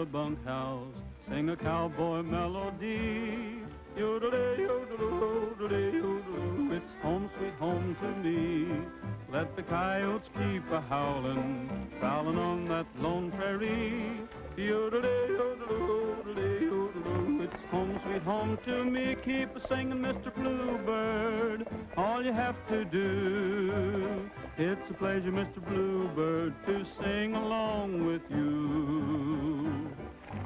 the bunkhouse, sing a cowboy melody. Yodelay, yodeloo, yodelay, yodeloo, it's home sweet home to me. Let the coyotes keep a howlin', prowlin' on that lone prairie. Yodelay, yodeloo, yodelay, yodeloo, it's home sweet home to me. Keep a singin', Mr. Bluebird, all you have to do. It's a pleasure, Mr. Bluebird, to sing along with you.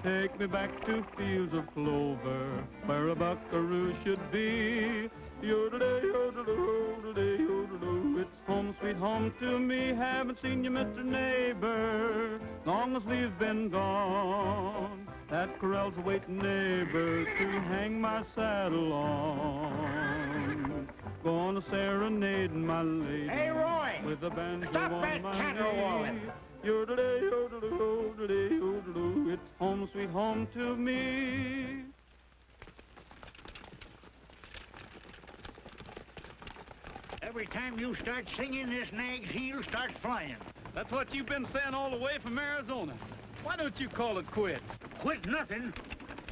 Take me back to fields of clover, where a buckaroo should be. Yodelay, yodeloo, yodelay, yodeloo, it's home sweet home to me. Haven't seen you, Mr. Neighbor, long as we've been gone. That corral's a waiting, neighbor, to hang my saddle on. Gonna serenade my lady. Hey, Roy! With a banjo Stop on that my caterwauling! knee. Yodelay, yodeloo, yodelay, yodeloo, it's home sweet home to me. Every time you start singing, this nag's heel starts flying. That's what you've been saying all the way from Arizona. Why don't you call it quits? Quit nothing.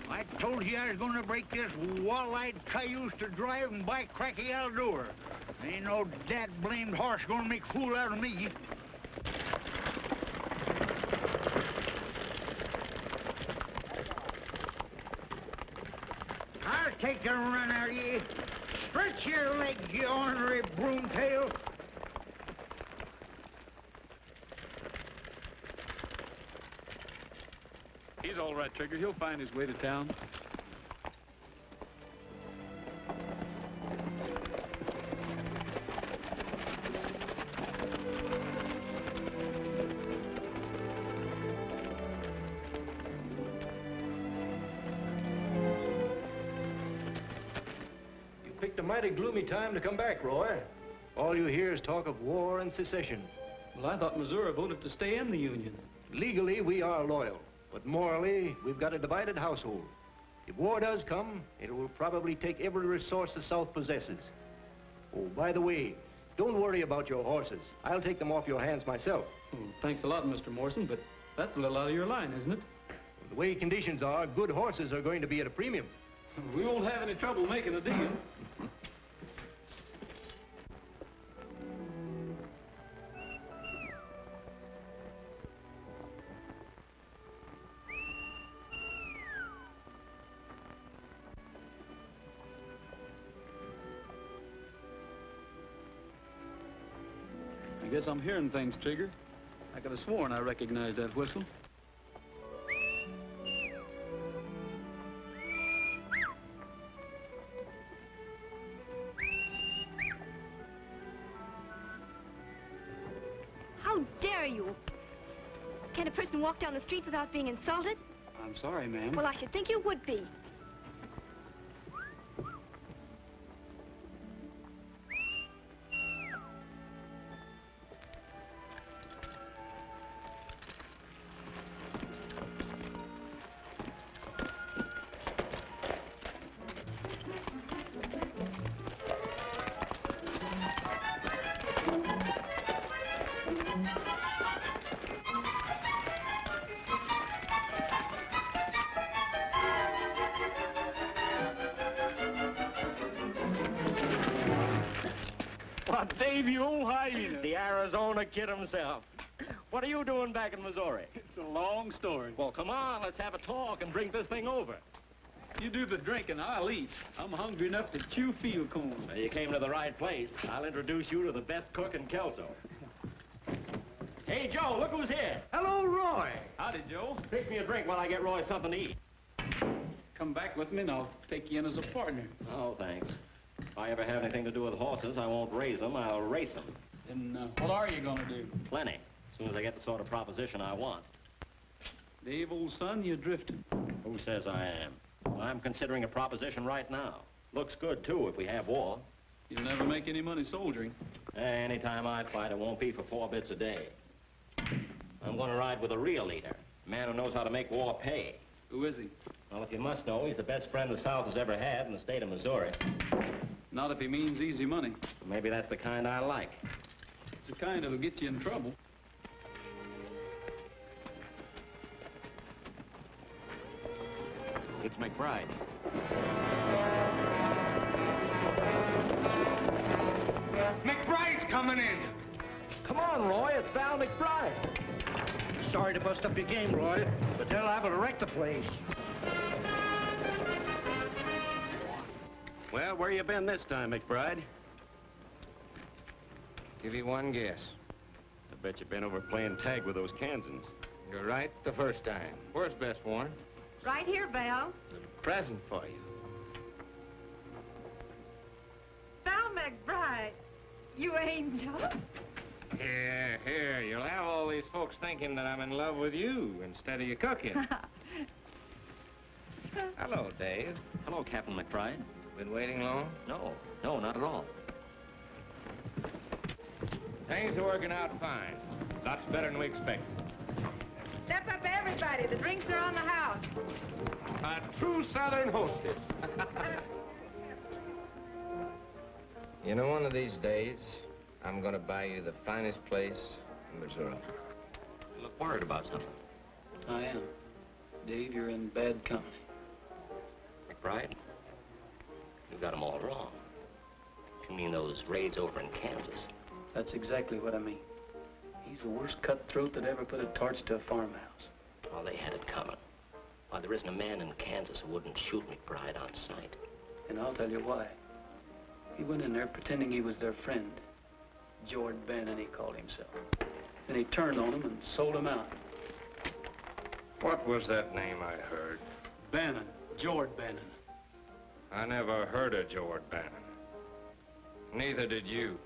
I told you I was going to break this wall-eyed cayuse to drive and buy Cracky Aldur. Ain't no dad-blamed horse going to make a fool out of me. I'll take a run out of you. Stretch your legs, you ornery broomtail. He's all right, Trigger. He'll find his way to town. You picked a mighty gloomy time to come back, Roy. All you hear is talk of war and secession. Well, I thought Missouri voted to stay in the Union. Legally, we are loyal. But morally, we've got a divided household. If war does come, it will probably take every resource the South possesses. Oh, by the way, don't worry about your horses. I'll take them off your hands myself. Thanks a lot, Mr. Morrison, but that's a little out of your line, isn't it? The way conditions are, good horses are going to be at a premium. We won't have any trouble making a deal. I guess I'm hearing things, Trigger. I could have sworn I recognized that whistle. How dare you? Can a person walk down the street without being insulted? I'm sorry, ma'am. Well, I should think you would be. Dave, you old hyena. The Arizona kid himself. What are you doing back in Missouri? It's a long story. Well, come on, let's have a talk and drink this thing over. You do the drinking, I'll eat. I'm hungry enough to chew field corn. Well, you came to the right place. I'll introduce you to the best cook in Kelso. Hey, Joe, look who's here. Hello, Roy. Howdy, Joe. Fix me a drink while I get Roy something to eat. Come back with me and I'll take you in as a partner. Oh, thanks. If I ever have anything to do with horses, I won't raise them, I'll race them. Then what are you going to do? Plenty. As soon as I get the sort of proposition I want. Dave, old son, you're drifting. Who says I am? I'm considering a proposition right now. Looks good, too, if we have war. You'll never make any money soldiering. Anytime I fight, it won't be for 4 bits a day. I'm going to ride with a real leader. A man who knows how to make war pay. Who is he? Well, if you must know, he's the best friend the South has ever had in the state of Missouri. Not if he means easy money. Maybe that's the kind I like. It's the kind that'll get you in trouble. It's McBride. McBride's coming in. Come on, Roy, it's Val McBride. Sorry to bust up your game, Roy, but they're liable to wreck the place. Well, where you been this time, McBride? Give you one guess. I bet you've been over playing tag with those Kansans. You're right the first time. Where's Best Warren? Right here, Val. A present for you. Val McBride. You angel. Here. You'll have all these folks thinking that I'm in love with you instead of you cooking. Hello, Dave. Hello, Captain McBride. Been waiting long? No, not at all. Things are working out fine. Lots better than we expected. Step up, everybody. The drinks are on the house. A true Southern hostess. You know, one of these days, I'm gonna buy you the finest place in Missouri. You look worried about something. I am. Dave, you're in bad company. McBride, you got them all wrong. You mean those raids over in Kansas? That's exactly what I mean. He's the worst cutthroat that ever put a torch to a farmhouse. Oh, they had it coming. Why, there isn't a man in Kansas who wouldn't shoot McBride on sight. And I'll tell you why. He went in there pretending he was their friend. Jord Bannon, he called himself. Then he turned on him and sold him out. What was that name I heard? Bannon. Jord Bannon. I never heard of Jord Bannon. Neither did you.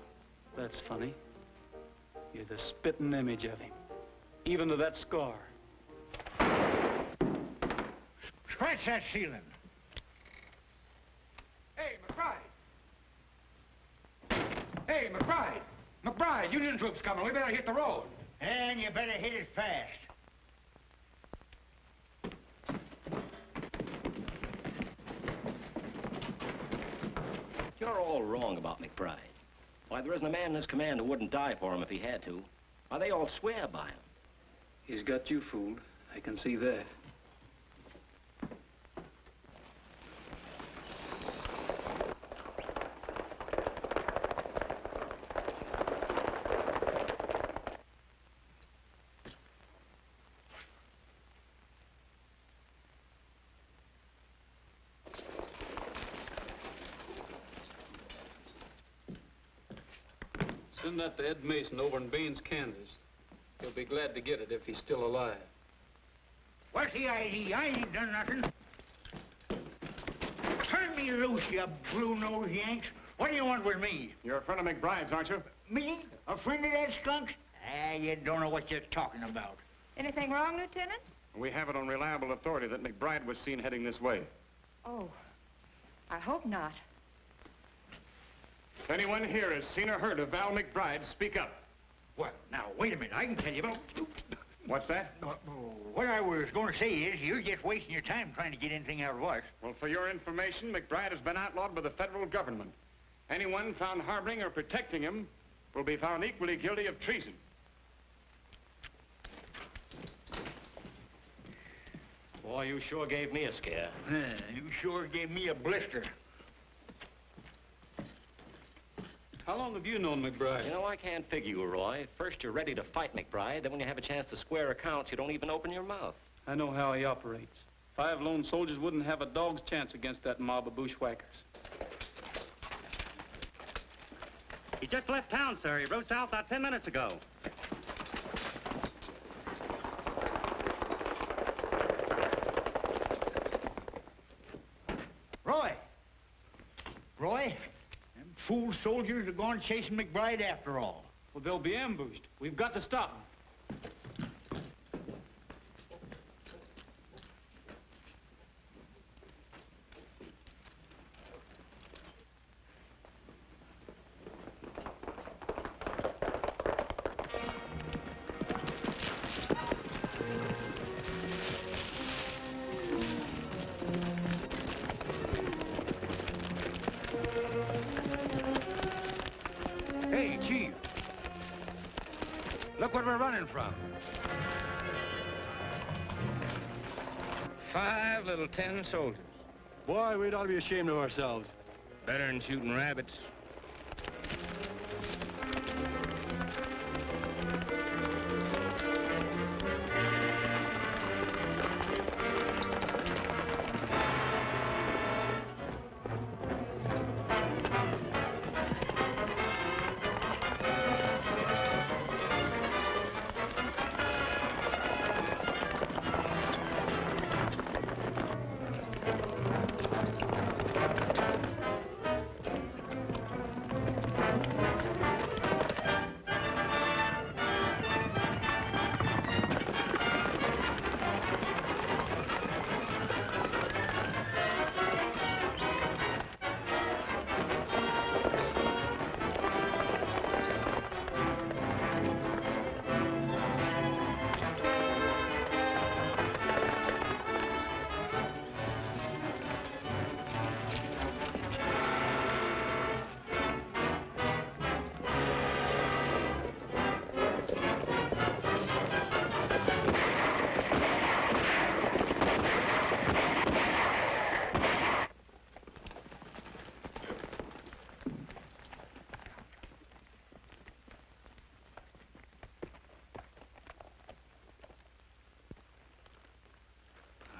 That's funny. You're the spitting image of him. Even to that scar. Scratch that ceiling. Hey, McBride! Hey, McBride! McBride, Union troops coming. We better hit the road. And you better hit it fast. You're all wrong about McBride. Why, there isn't a man in this command who wouldn't die for him if he had to. Why, they all swear by him. He's got you fooled. I can see that. Send that to Ed Mason over in Baines, Kansas. He'll be glad to get it if he's still alive. What's the ID? I ain't done nothing. Turn me loose, you blue-nosed Yanks. What do you want with me? You're a friend of McBride's, aren't you? Me? A friend of that skunk? Ah, you don't know what you're talking about. Anything wrong, Lieutenant? We have it on reliable authority that McBride was seen heading this way. Oh, I hope not. If anyone here has seen or heard of Val McBride, speak up. Well, now, wait a minute. I can tell you about... What's that? What I was going to say is, you're just wasting your time trying to get anything out of us. Well, for your information, McBride has been outlawed by the federal government. Anyone found harboring or protecting him will be found equally guilty of treason. Boy, you sure gave me a scare. You sure gave me a blister. How long have you known McBride? You know, I can't figure you, Roy. First, you're ready to fight McBride. Then when you have a chance to square accounts, you don't even open your mouth. I know how he operates. 5 lone soldiers wouldn't have a dog's chance against that mob of bushwhackers. He just left town, sir. He rode south about 10 minutes ago. Roy! Roy? Them fool soldiers are going chasing McBride after all. Well, they'll be ambushed. We've got to stop them. Hey, Chief. Look what we're running from. 5 little 10 soldiers. Boy, we'd ought to be ashamed of ourselves. Better than shooting rabbits.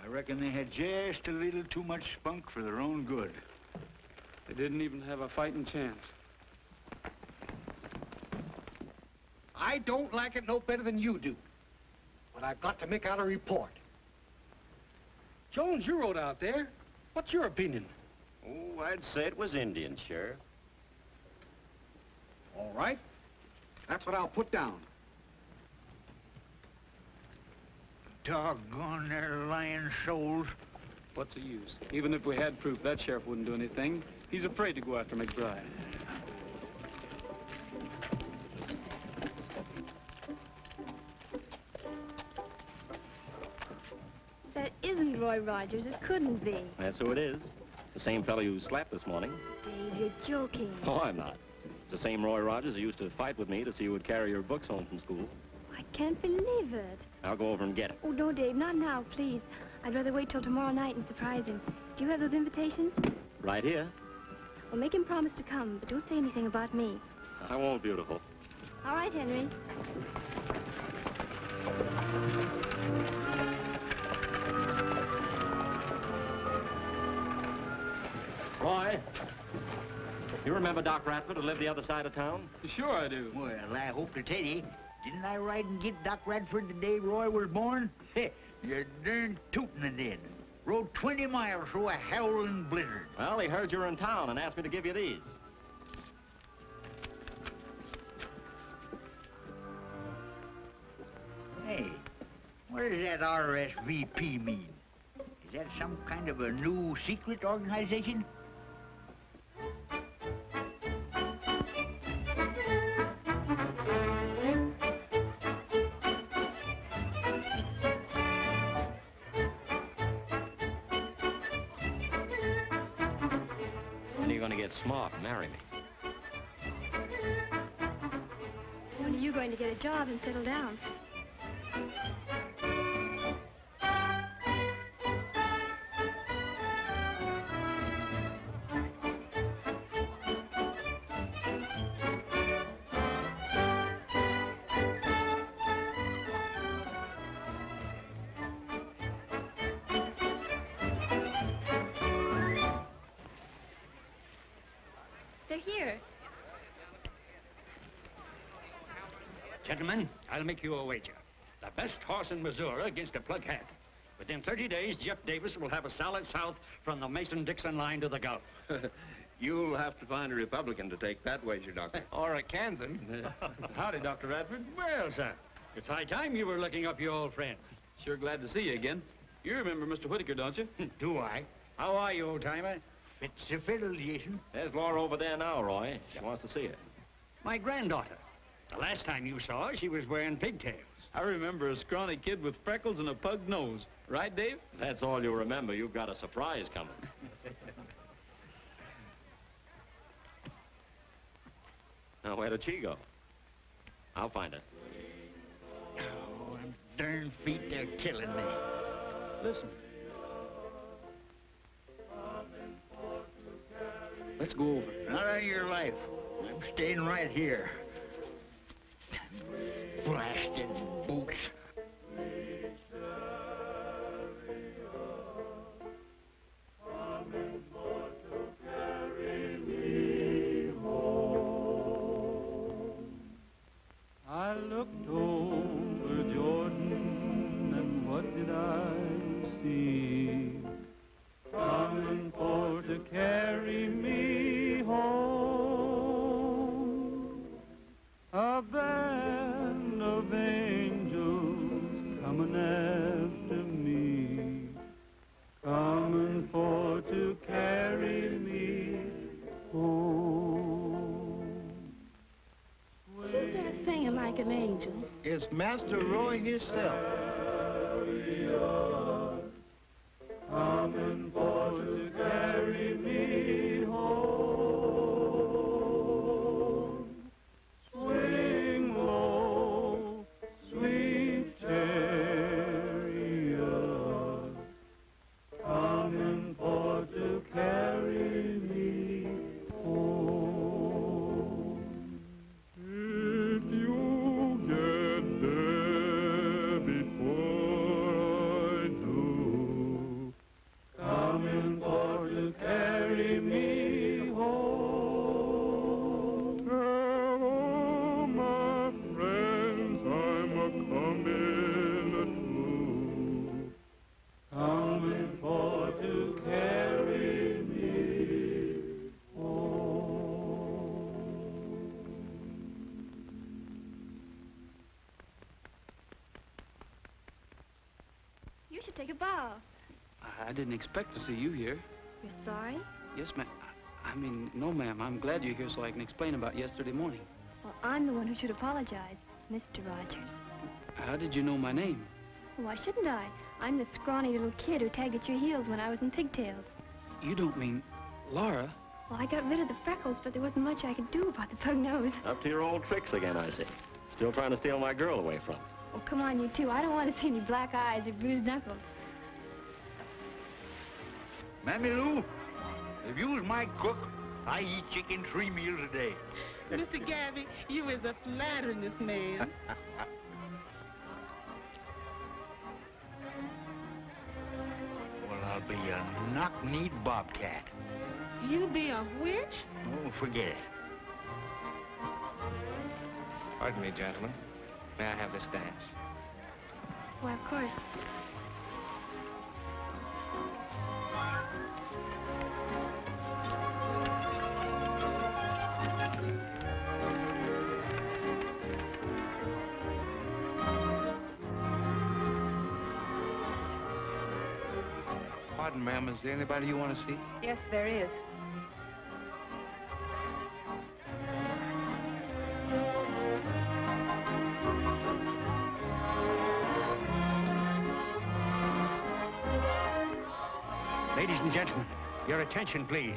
I reckon they had just a little too much spunk for their own good. They didn't even have a fighting chance. I don't like it no better than you do. But I've got to make out a report. Jones, you rode out there. What's your opinion? Oh, I'd say it was Indians, Sheriff. All right. That's what I'll put down. Doggone their lying souls. What's the use? Even if we had proof, that sheriff wouldn't do anything. He's afraid to go after McBride. That isn't Roy Rogers. It couldn't be. That's who it is. The same fellow you slapped this morning. Dave, you're joking. Oh, I'm not. It's the same Roy Rogers who used to fight with me to see who would carry your books home from school. I can't believe it. I'll go over and get it. Oh, no, Dave, not now, please. I'd rather wait till tomorrow night and surprise him. Do you have those invitations? Right here. Well, make him promise to come, but don't say anything about me. I won't, beautiful. All right, Henry. Roy, you remember Doc Radford who lived the other side of town? Sure I do. Well, I hope to tell you, didn't I ride and get Doc Radford the day Roy was born? You're darn tootin' I did. Rode 20 miles through a howling blizzard. Well, he heard you were in town and asked me to give you these. Hey, what does that RSVP mean? Is that some kind of a new secret organization? When are you going to get smart and marry me? When are you going to get a job and settle down? They're here. Gentlemen, I'll make you a wager. The best horse in Missouri against a plug hat. Within 30 days, Jeff Davis will have a solid south from the Mason-Dixon line to the Gulf. You'll have to find a Republican to take that wager, Doctor. Or a Kansan. Howdy, Dr. Radford. Well, sir, it's high time you were looking up your old friend. Sure glad to see you again. You remember Mr. Whitaker, don't you? Do I? How are you, old-timer? Fits the fiddle, Jason. There's Laura over there now, Roy. She wants to see you. My granddaughter. The last time you saw her, she was wearing pigtails. I remember a scrawny kid with freckles and a pug nose. Right, Dave? That's all you remember. You've got a surprise coming. Now, where did she go? I'll find her. Oh, them darn feet, they're killing me. Listen, Let's go over. Not on your life. I'm staying right here. Blasted boots. I looked over Jordan, and what did I see? Coming for to carry me home. A band of angels coming after me, coming for to carry me home. Who's that singing like an angel? It's Master Roy himself. Coming for to carry me home. Swing low, sweet chariot, coming for to carry me home. If you get there before I do, coming for to carry me home. Hello, my friends, I'm a-coming too, coming for to carry me home. You should take a bow. I didn't expect to see you here. You're sorry? Yes, ma'am. I mean, no, ma'am. I'm glad you're here so I can explain about yesterday morning. Well, I'm the one who should apologize, Mr. Rogers. How did you know my name? Why shouldn't I? I'm the scrawny little kid who tagged at your heels when I was in pigtails. You don't mean Laura? Well, I got rid of the freckles, but there wasn't much I could do about the pug nose. Up to your old tricks again, I see. Still trying to steal my girl away from me. Oh, come on, you two. I don't want to see any black eyes or bruised knuckles. Mammy Lou, if you was my cook, I eat chicken 3 meals a day. Mr. Gabby, you is a flatteriness man. Well, I'll be a knock-kneed bobcat. You be a witch? Oh, forget it. Pardon me, gentlemen. May I have this dance? Why, of course. Pardon, ma'am, is there anybody you want to see? Yes, there is. Ladies and gentlemen, your attention, please.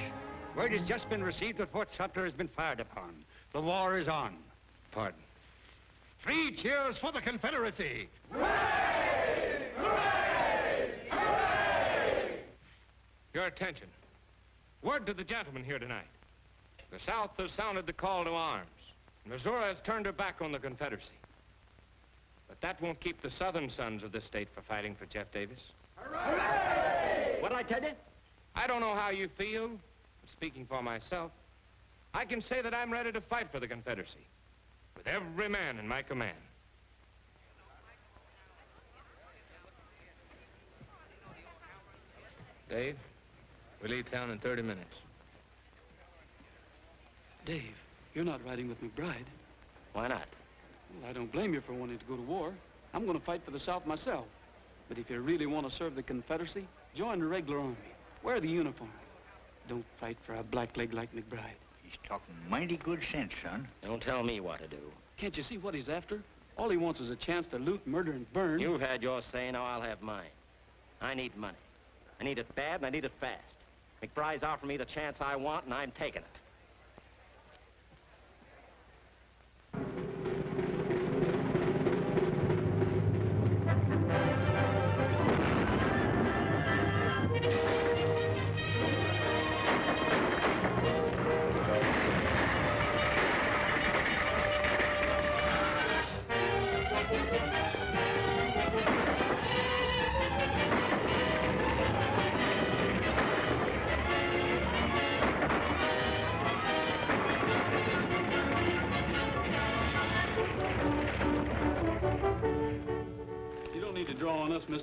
Word has just been received that Fort Sumter has been fired upon. The war is on. Pardon. 3 cheers for the Confederacy! Hooray! Hooray! Hooray! Your attention. Word to the gentlemen here tonight. The South has sounded the call to arms. Missouri has turned her back on the Confederacy. But that won't keep the Southern sons of this state from fighting for Jeff Davis. Hooray! What'd I tell you? I don't know how you feel. Speaking for myself, I can say that I'm ready to fight for the Confederacy with every man in my command. Dave, we leave town in 30 minutes. Dave, you're not riding with McBride. Why not? Well, I don't blame you for wanting to go to war. I'm going to fight for the South myself. But if you really want to serve the Confederacy, join the regular army. Wear the uniform. Don't fight for a blackleg like McBride. He's talking mighty good sense, son. Don't tell me what to do. Can't you see what he's after? All he wants is a chance to loot, murder, and burn. You've had your say, now I'll have mine. I need money. I need it bad, and I need it fast. McBride's offering me the chance I want, and I'm taking it.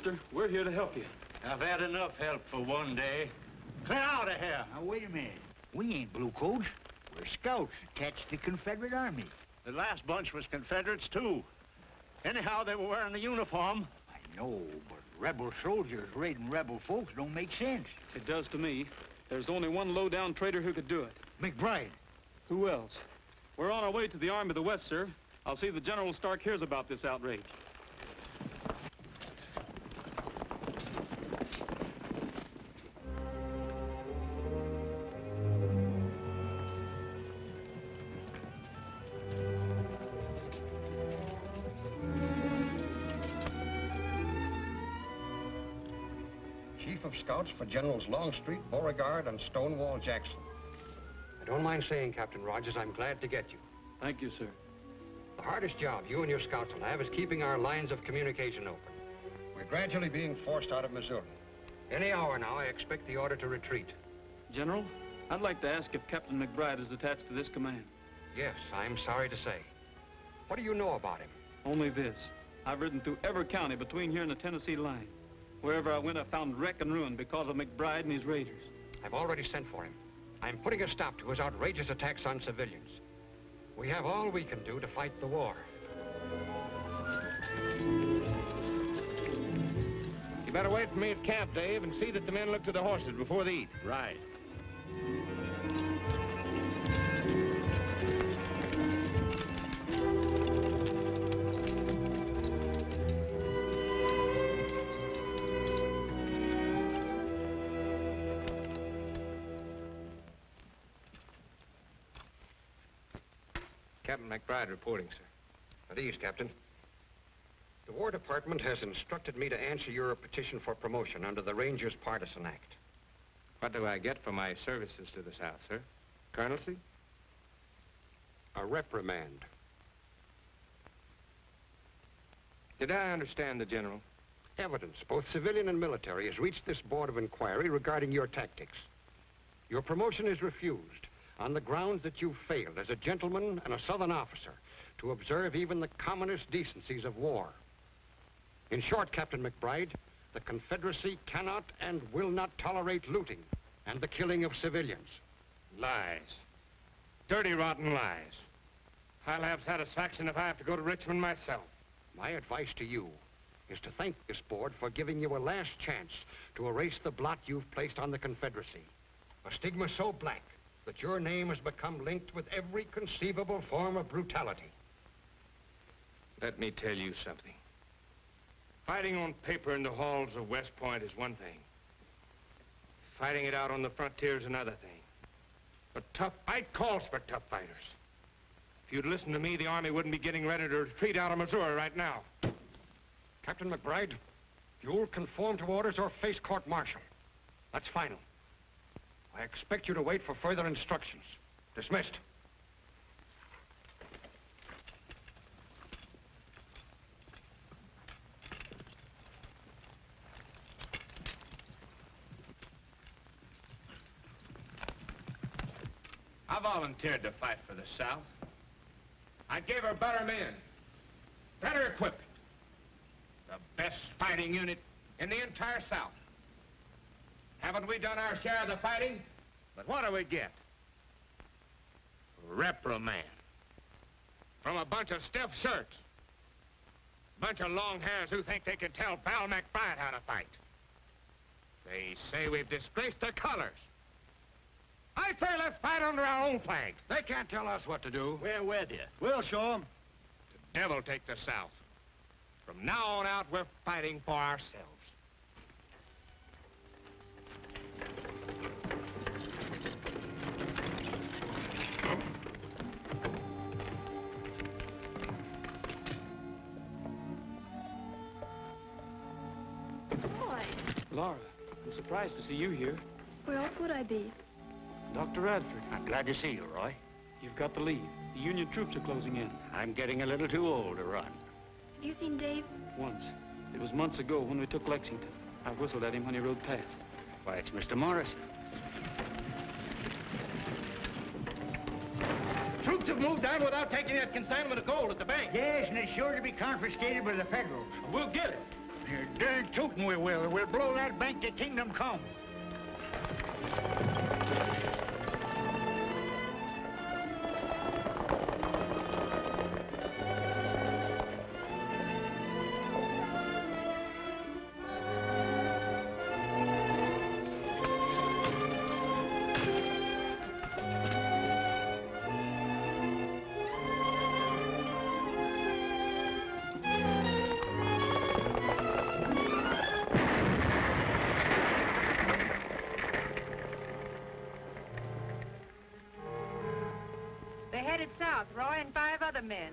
mister. We're here to help you. I've had enough help for one day. Clear out of here. Now, wait a minute. We ain't bluecoats. We're scouts attached to the Confederate Army. The last bunch was Confederates, too. Anyhow, they were wearing the uniform. I know, but rebel soldiers raiding rebel folks don't make sense. It does to me. There's only one low-down traitor who could do it. McBride. Who else? We're on our way to the Army of the West, sir. I'll see that General Stark hears about this outrage. Chief of Scouts for Generals Longstreet, Beauregard, and Stonewall Jackson. I don't mind saying, Captain Rogers, I'm glad to get you. Thank you, sir. The hardest job you and your scouts will have is keeping our lines of communication open. We're gradually being forced out of Missouri. Any hour now, I expect the order to retreat. General, I'd like to ask if Captain McBride is attached to this command. Yes, I'm sorry to say. What do you know about him? Only this. I've ridden through every county between here and the Tennessee line. Wherever I went, I found wreck and ruin because of McBride and his raiders. I've already sent for him. I'm putting a stop to his outrageous attacks on civilians. We have all we can do to fight the war. You better wait for me at camp, Dave, and see that the men look to the horses before they eat. Right. Captain McBride reporting, sir. At ease, Captain. The War Department has instructed me to answer your petition for promotion under the Rangers Partisan Act. What do I get for my services to the South, sir? Colonelcy? A reprimand. Did I understand the General? Evidence, both civilian and military, has reached this Board of Inquiry regarding your tactics. Your promotion is refused on the grounds that you failed as a gentleman and a Southern officer to observe even the commonest decencies of war. In short, Captain McBride, the Confederacy cannot and will not tolerate looting and the killing of civilians. Lies. Dirty, rotten lies. I'll have satisfaction if I have to go to Richmond myself. My advice to you is to thank this board for giving you a last chance to erase the blot you've placed on the Confederacy. A stigma so black that your name has become linked with every conceivable form of brutality. Let me tell you something. Fighting on paper in the halls of West Point is one thing. Fighting it out on the frontier is another thing. A tough fight calls for tough fighters. If you'd listened to me, the Army wouldn't be getting ready to retreat out of Missouri right now. Captain McBride, you'll conform to orders or face court-martial. That's final. I expect you to wait for further instructions. Dismissed. I volunteered to fight for the South. I gave her better men, better equipment, the best fighting unit in the entire South. Haven't we done our share of the fighting? But what do we get? Reprimand. From a bunch of stiff shirts. Bunch of long hairs who think they can tell Val McBride how to fight. They say we've disgraced their colors. I say let's fight under our own flag. They can't tell us what to do. We're with you. We'll show them. The devil take the South. From now on out, we're fighting for ourselves. Boy, Laura, I'm surprised to see you here. where else would I be? Dr. Radford, I'm glad to see you, Roy. you've got to leave. The Union troops are closing in. I'm getting a little too old to run. Have you seen Dave? Once. It was months ago when we took Lexington. I whistled at him when he rode past. Why, it's Mr. Morrison. Troops have moved down without taking that consignment of gold at the bank. Yes, and it's sure to be confiscated by the Federals. We'll get it. You're darn tootin' we will. We'll blow that bank to kingdom come. Roy and 5 other men.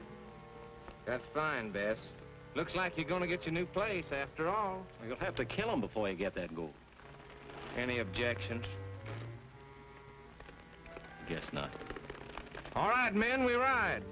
That's fine, Bess. Looks like you're going to get your new place after all. You'll have to kill him before you get that gold. Any objections? Guess not. All right, men, we ride.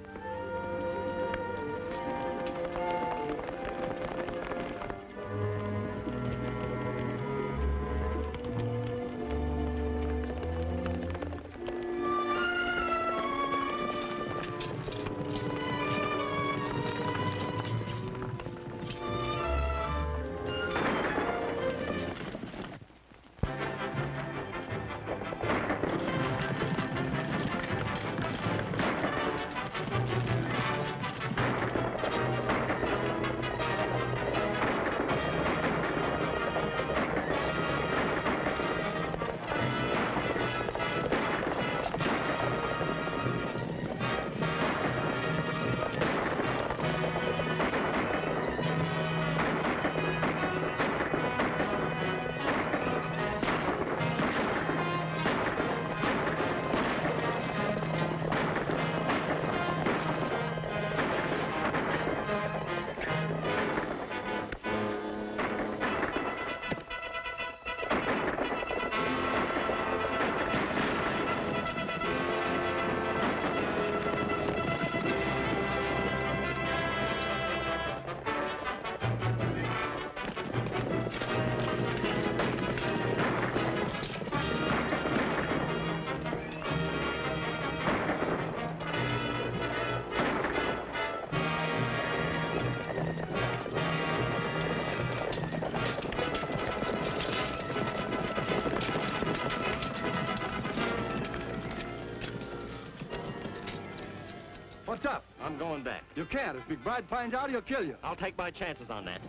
What's up? I'm going back. You can't. If McBride finds out, he'll kill you. I'll take my chances on that.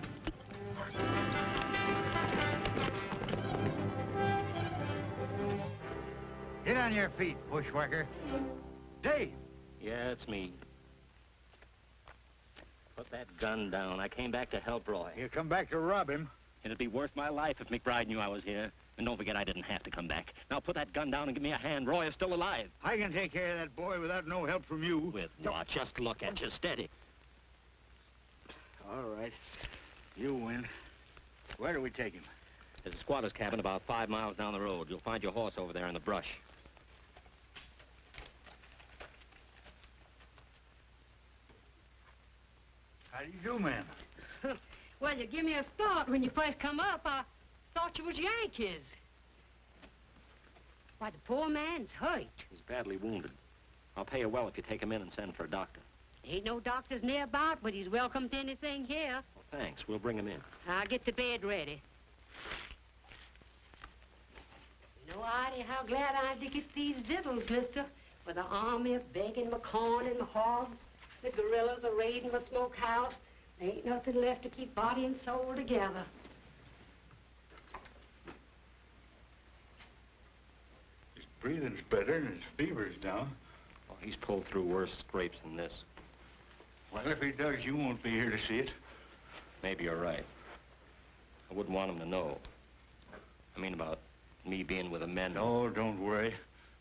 Get on your feet, bushwhacker. Dave! Yeah, it's me. Put that gun down. I came back to help Roy. You come back to rob him? It'd be worth my life if McBride knew I was here. And don't forget, I didn't have to come back. Now put that gun down and give me a hand. Roy is still alive. I can take care of that boy without no help from you. With what? Just look at you, steady. All right. You win. Where do we take him? There's a squatter's cabin about 5 miles down the road. You'll find your horse over there in the brush. How do you do, ma'am? Well, you give me a start when you first come up. I thought you was Yankees. Why, the poor man's hurt. He's badly wounded. I'll pay you well if you take him in and send for a doctor. Ain't no doctors nearby, but he's welcome to anything here. Well, thanks. We'll bring him in. I'll get the bed ready. You know, Artie, how glad I am to get these victuals, mister. With the army begging my corn and my hogs, the guerrillas are raiding my smokehouse. There ain't nothing left to keep body and soul together. His breathing's better and his fever's down. Oh, he's pulled through worse scrapes than this. Well, if he does, you won't be here to see it. Maybe you're right. I wouldn't want him to know. I mean about me being with the men. Oh, don't worry.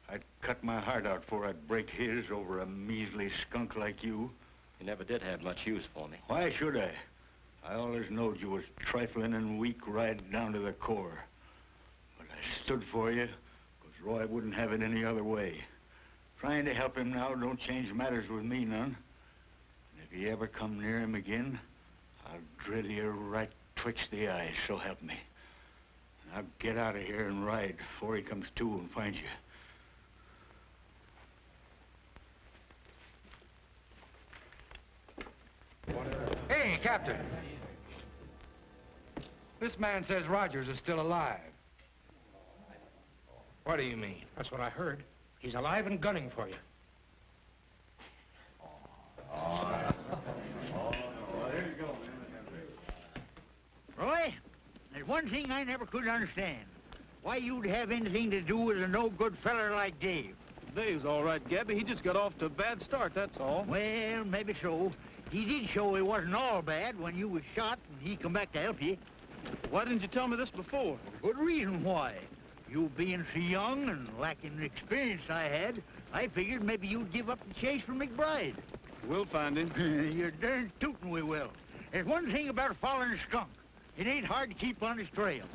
I'd cut my heart out before I'd break his over a measly skunk like you. You never did have much use for me. Why should I? I always knowed you was trifling and weak right down to the core. But I stood for you, because Roy wouldn't have it any other way. Trying to help him now don't change matters with me none. And if you ever come near him again, I'll drill you right twixt the eyes, so help me. And I'll get out of here and ride before he comes to and finds you. Hey, Captain. This man says Rogers is still alive. What do you mean? That's what I heard. He's alive and gunning for you. Roy, there's one thing I never could understand. Why you'd have anything to do with a no-good feller like Dave. Dave's all right, Gabby. He just got off to a bad start, that's all. Well, maybe so. He did show he wasn't all bad when you was shot and he come back to help you. Why didn't you tell me this before? Good reason why. You being so young and lacking the experience I had, I figured maybe you'd give up the chase for McBride. We'll find him. You're darn tootin' we will. There's one thing about following a skunk. It ain't hard to keep on his trail.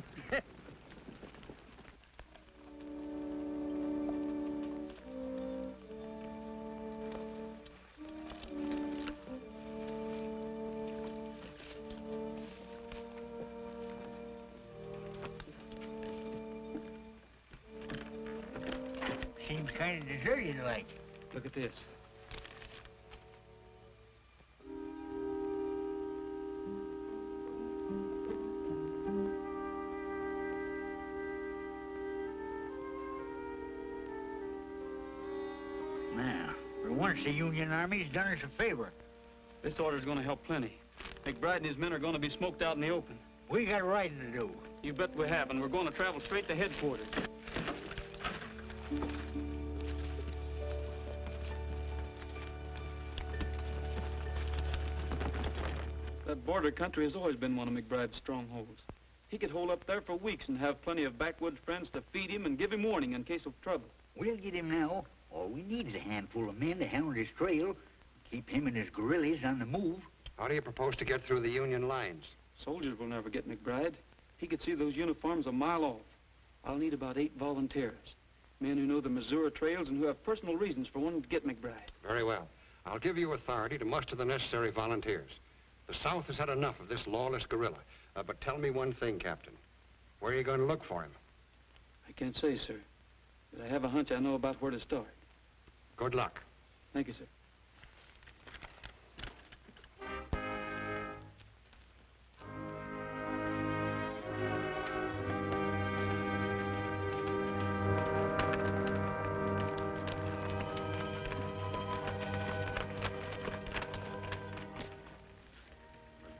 Seems kind of deserted like. Look at this. Now, for once the Union Army's done us a favor. This order's going to help plenty. McBride and his men are going to be smoked out in the open. We got riding to do. You bet we have, and we're going to travel straight to headquarters. That border country has always been one of McBride's strongholds. He could hold up there for weeks and have plenty of backwoods friends to feed him and give him warning in case of trouble. We'll get him now. All we need is a handful of men to hound his trail, keep him and his guerrillas on the move. How do you propose to get through the Union lines? Soldiers will never get McBride. He could see those uniforms a mile off. I'll need about 8 volunteers. Men who know the Missouri trails and who have personal reasons for wanting to get McBride. Very well. I'll give you authority to muster the necessary volunteers. The South has had enough of this lawless guerrilla. But tell me one thing, Captain. Where are you going to look for him? I can't say, sir. But I have a hunch I know about where to start. Good luck. Thank you, sir.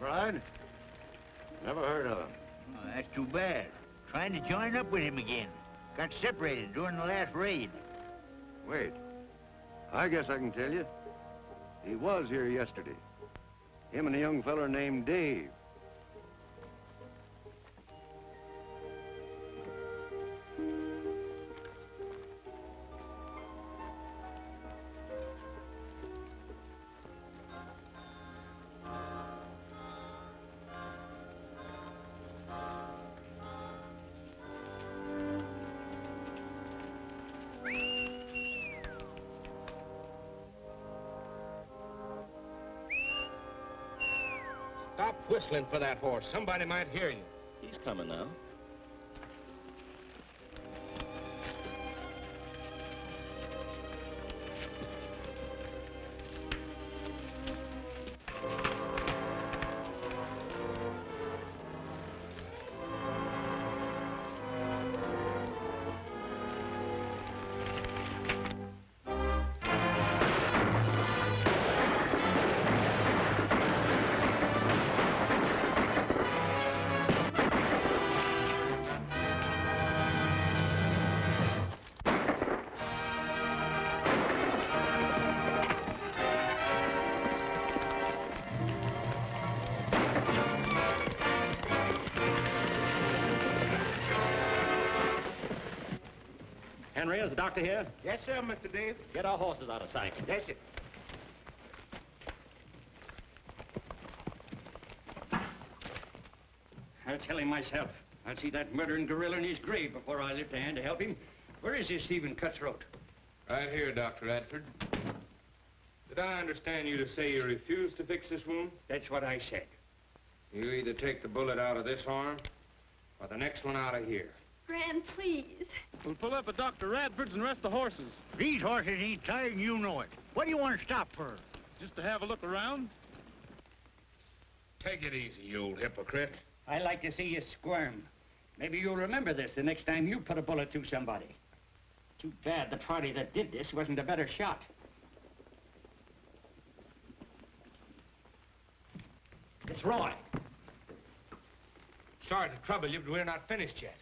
McBride? Never heard of him. Oh, that's too bad. Trying to join up with him again. Got separated during the last raid. Wait. I guess I can tell you. He was here yesterday. Him and a young feller named Dave. Stop whistling for that horse. Somebody might hear you. He's coming now. Henry, is the doctor here? Yes, sir, Mr. Dave. Get our horses out of sight. That's it. I'll tell him myself. I'll see that murdering gorilla in his grave before I lift a hand to help him. Where is this Stephen Cutthroat? Right here, Dr. Radford. Did I understand you to say you refuse to fix this wound? That's what I said. You either take the bullet out of this arm or the next one out of here. Gran, please. We'll pull up at Dr. Radford's and rest the horses. These horses ain't tired and you know it. What do you want to stop for? Just to have a look around? Take it easy, you old hypocrite. I like to see you squirm. Maybe you'll remember this the next time you put a bullet through somebody. Too bad the party that did this wasn't a better shot. It's Roy. Sorry to trouble you, but we're not finished yet.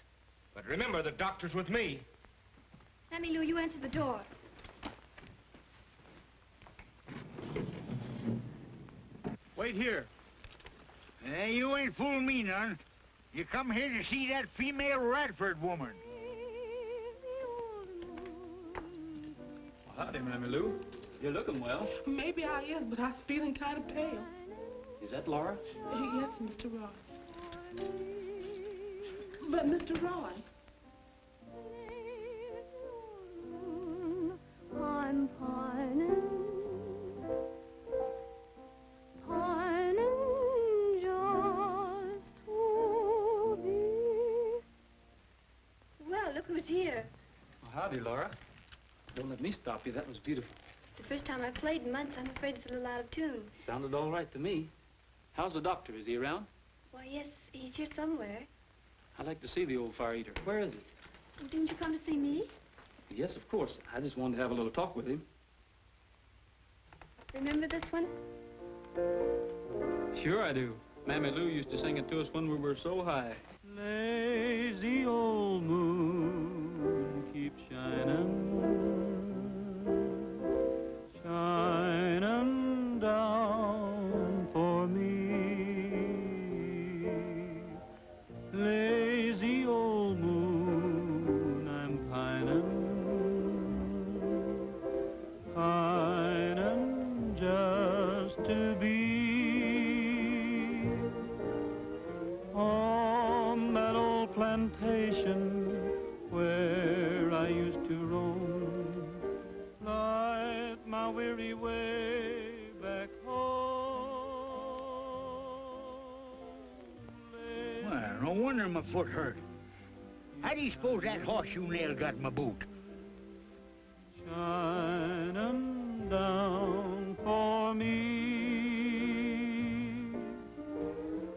But remember, the doctor's with me. Mammy Lou, you answer the door. Wait here. You ain't fooling me none. You come here to see that female Radford woman. Well, howdy, Mammy Lou. You're looking well. Maybe I is, but I'm feeling kind of pale. Is that Laura? Yes, Mr. Roy. But, Mr. Roy. I'm pining, pining just to be. Well, look who's here. Well, howdy, Laura. Don't let me stop you. That was beautiful. The first time I've played in months, I'm afraid it's a little out of tune. Sounded all right to me. How's the doctor? Is he around? Why, yes, he's here somewhere. I'd like to see the old fire eater. Where is he? Didn't you come to see me? Yes, of course. I just wanted to have a little talk with him. Remember this one? Sure I do. Mammy Lou used to sing it to us when we were so high. Lazy old moon, keep shining, shining down for me. Lazy old moon, I'm pining just to be on that old plantation where I used to roam, light my weary way back home. Well, no wonder my foot hurt. How do you suppose that horseshoe nail got in my boot? Shining down for me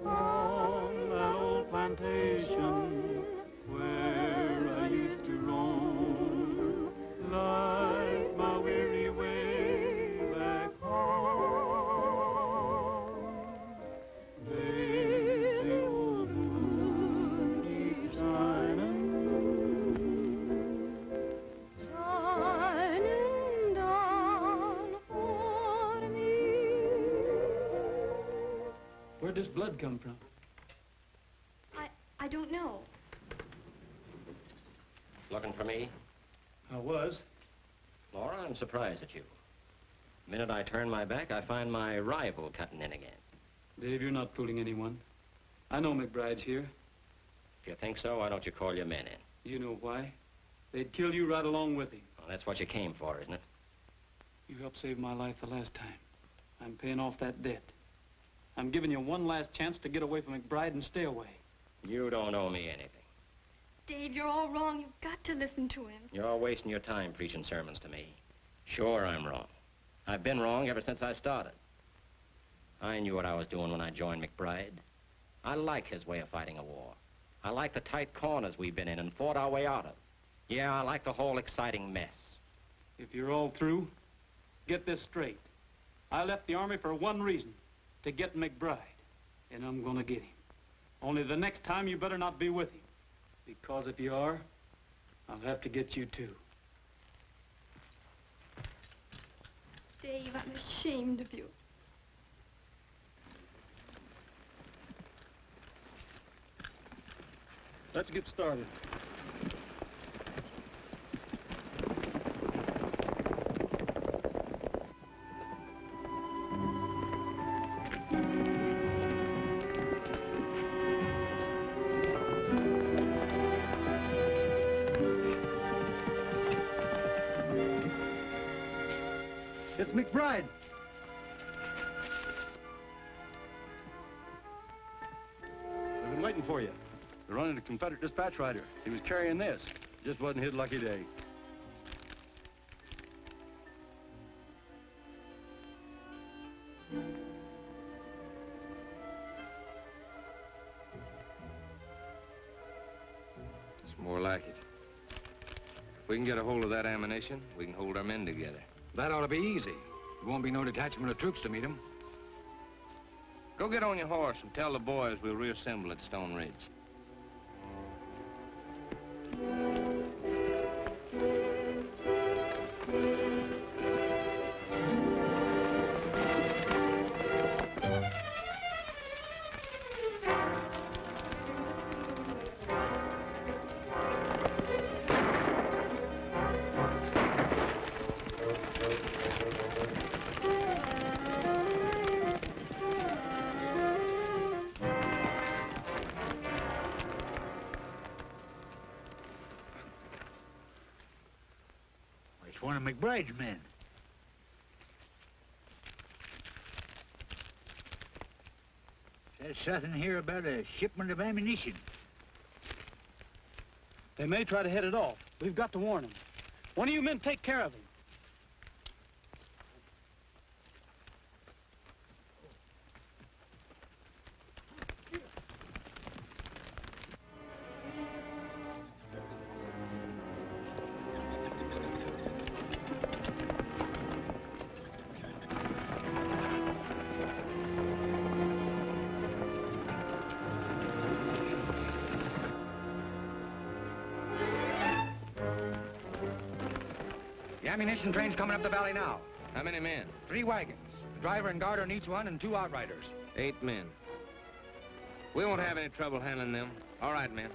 on that old plantation where I used to roam, light my weary way back home. Lazy old moon, keep shining, shining down for me. Where'd this blood come from? I don't know. Looking for me? I was. Laura, I'm surprised at you. The minute I turn my back, I find my rival cutting in again. Dave, you're not fooling anyone. I know McBride's here. If you think so, why don't you call your men in? You know why? They'd kill you right along with him. Well, that's what you came for, isn't it? You helped save my life the last time. I'm paying off that debt. I'm giving you one last chance to get away from McBride and stay away. You don't owe me anything. Dave, you're all wrong. You've got to listen to him. You're wasting your time preaching sermons to me. Sure, I'm wrong. I've been wrong ever since I started. I knew what I was doing when I joined McBride. I like his way of fighting a war. I like the tight corners we've been in and fought our way out of. Yeah, I like the whole exciting mess. If you're all through, get this straight. I left the Army for one reason, to get McBride. And I'm gonna get him. Only the next time you better not be with him. Because if you are, I'll have to get you too. Dave, I'm ashamed of you. Let's get started. It's McBride. We've been waiting for you. We're running a Confederate dispatch rider. He was carrying this. Just wasn't his lucky day. More like it. If we can get a hold of that ammunition, we can hold our men together. That ought to be easy. There won't be no detachment of troops to meet them. Go get on your horse and tell the boys we'll reassemble at Stone Ridge. It's one of McBride's men. Says something here about a shipment of ammunition. They may try to head it off. We've got to warn them. One of you men take care of him. The ammunition train's coming up the valley now. How many men? 3 wagons. The driver and guard on each one and 2 outriders. 8 men. We won't have any trouble handling them. All right, men.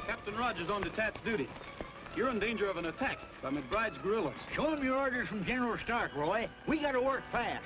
Captain Rogers on detached duty. You're in danger of an attack by McBride's guerrillas. Show him your orders from General Stark, Roy. We gotta work fast.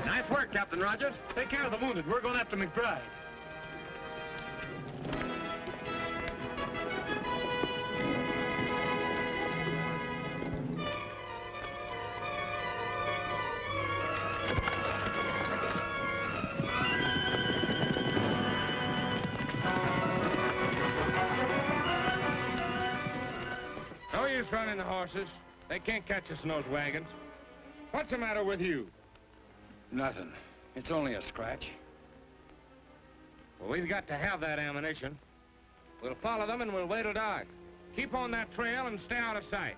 Nice work, Captain Rogers. Take care of the wounded. We're going after McBride. No use running the horses. They can't catch us in those wagons. What's the matter with you? Nothing. It's only a scratch. Well, we've got to have that ammunition. We'll follow them and we'll wait till dark. Keep on that trail and stay out of sight.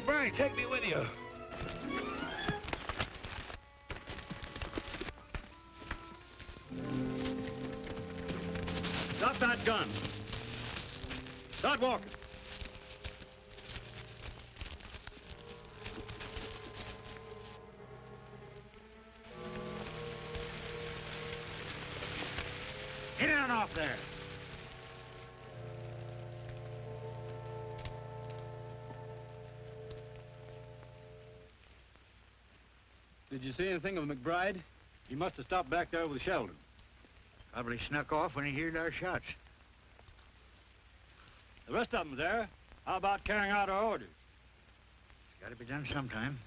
McBride, take me with you. Stop that gun. Start walking. Get on off there. Did you see anything of McBride? He must have stopped back there with Sheldon. Probably snuck off when he heard our shots. The rest of them there. How about carrying out our orders? It's got to be done sometime.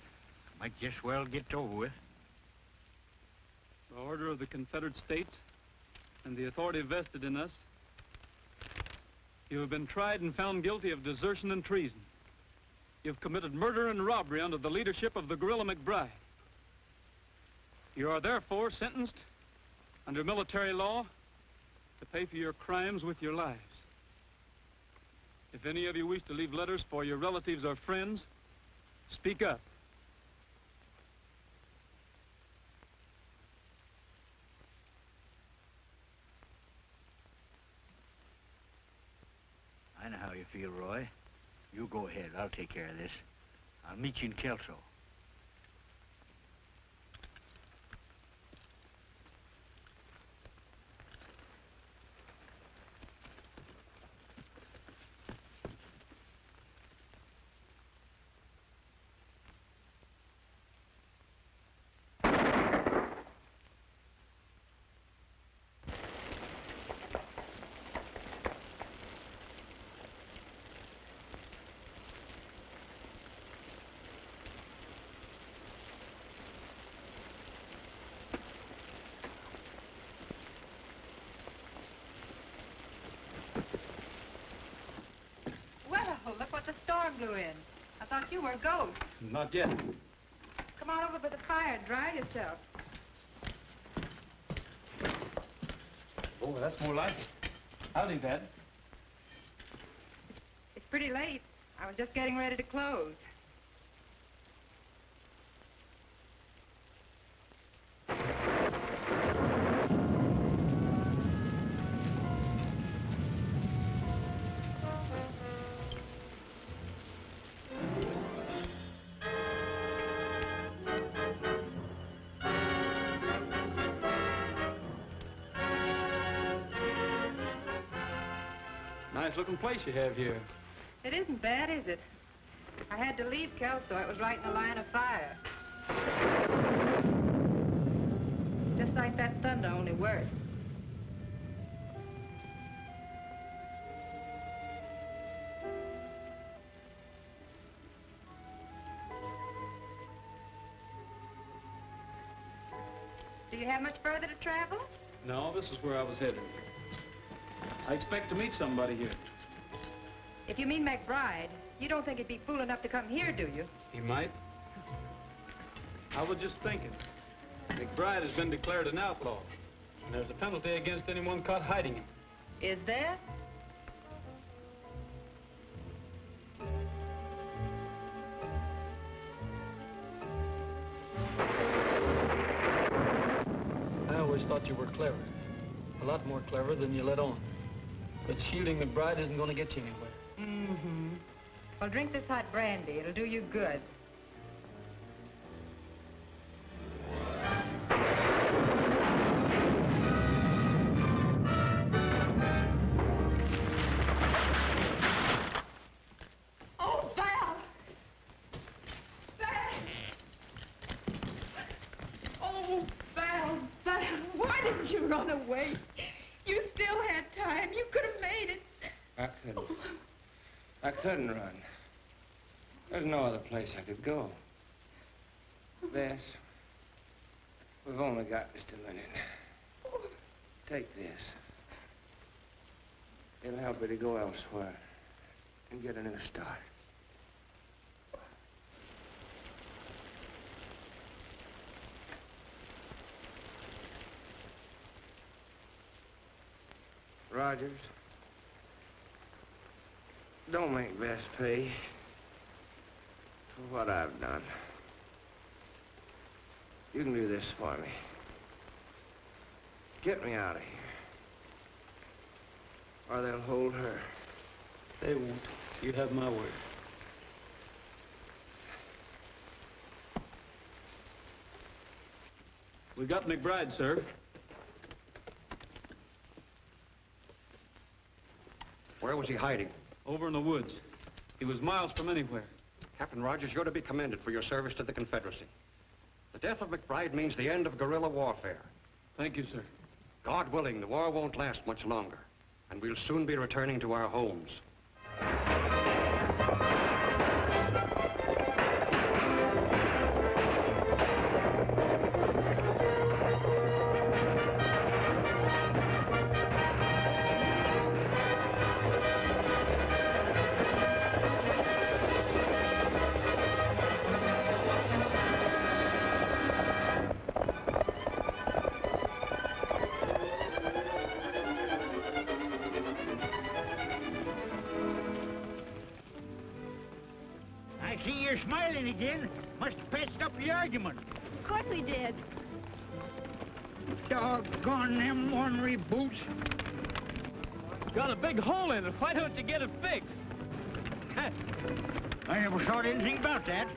Might just well get over with. The order of the Confederate States and the authority vested in us. You have been tried and found guilty of desertion and treason. You've committed murder and robbery under the leadership of the guerrilla McBride. You are therefore sentenced under military law to pay for your crimes with your lives. If any of you wish to leave letters for your relatives or friends, speak up. I know how you feel, Roy. You go ahead. I'll take care of this. I'll meet you in Kelso. Well, look what the storm blew in. I thought you were a ghost. Not yet. Come on over by the fire and dry yourself. Oh, that's more like it. Howdy, Dad. It's pretty late. I was just getting ready to close. Nice looking place you have here. It isn't bad, is it? I had to leave Kelso. It was right in the line of fire. Just like that thunder, only worse. Do you have much further to travel? No, this is where I was headed. I expect to meet somebody here. If you mean McBride, you don't think he'd be fool enough to come here, do you? He might. I was just thinking. McBride has been declared an outlaw, and there's a penalty against anyone caught hiding him. Is there? I always thought you were clever. A lot more clever than you let on. But shielding McBride isn't going to get you anywhere. Mm-hmm. Well, drink this hot brandy. It'll do you good. Oh, Val! Val! Oh, Val, Val, why didn't you run away? You still had time. You could have made it. I couldn't run. There's no other place I could go. Bess, we've only got just a minute. Take this. It'll help you to go elsewhere and get a new start. Rogers, don't make Bess pay for what I've done. You can do this for me. Get me out of here. Or they'll hold her. They won't. You have my word. We got McBride, sir. Where was he hiding? Over in the woods. He was miles from anywhere. Captain Rogers, you're to be commended for your service to the Confederacy. The death of McBride means the end of guerrilla warfare. Thank you, sir. God willing, the war won't last much longer, and we'll soon be returning to our homes. I see you're smiling again. Must have patched up the argument. Of course we did. Doggone them ornery boots. Got a big hole in it. Why don't you get it fixed? I never thought anything about that.